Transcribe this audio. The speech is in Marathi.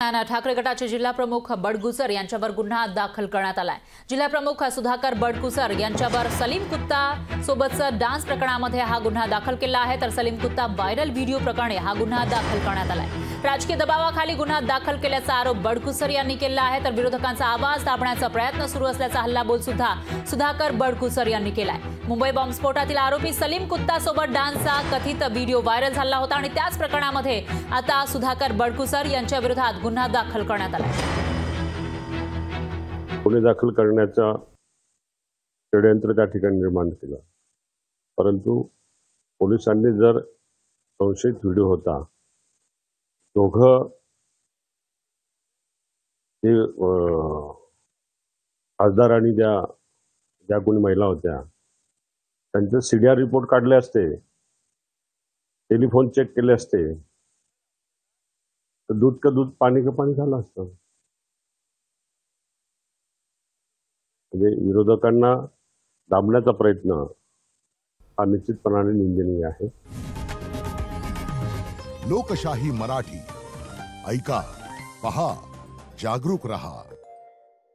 ठाकरे गटाचे जिल्हा प्रमुख बडगुसर यांच्यावर गुन्हा दाखल करण्यात आलाय। जिल्हा प्रमुख सुधाकर बडगुसर यांच्यावर सलीम कुत्ता सोबतचा डान्स प्रकरणामध्ये हा गुन्हा दाखल केला आहे, तर सलीम कुत्ता व्हायरल व्हिडिओ प्रकरणी हा गुन्हा दाखल करण्यात आलाय। राजकीय दबावाखाली गुन्हा दाखल केल्याचा आरोप बडगुसर यांनी केला आहे, तर विरोधकांचा आवाज दाबण्याचा प्रयत्न सुरू असल्याचा हल्लाबोल सुद्धा सुधाकर बडगुसर यांनी केलाय। मुंबई बॉम्बस्फोटातील आरोपी सलीम कुत्ता सोबत डान्सचा कथित व्हिडिओ व्हायरल झाला होता आणि त्याच प्रकरणामध्ये आता सुधाकर बडगुसर यांच्या विरोधात गुन्हा दाखल करण्यात आला। गुन्हे दाखल करण्याचा षडयंत्र त्या ठिकाणी निर्माण केलं, परंतु पोलिसांनी जर संशयित व्हिडिओ होता, दोघं जे खासदार आणि ज्या कोणी महिला होत्या त्यांचे सीडीआर रिपोर्ट काढले असते, टेलिफोन चेक केले असते, तर दूध का दूध पाणी का पाणी झालं असतं। म्हणजे विरोधकांना दाबण्याचा प्रयत्न हा निश्चितपणाने निंदनीय आहे। लोकशाही मराठी ऐका, पहा, जागरूक रहा।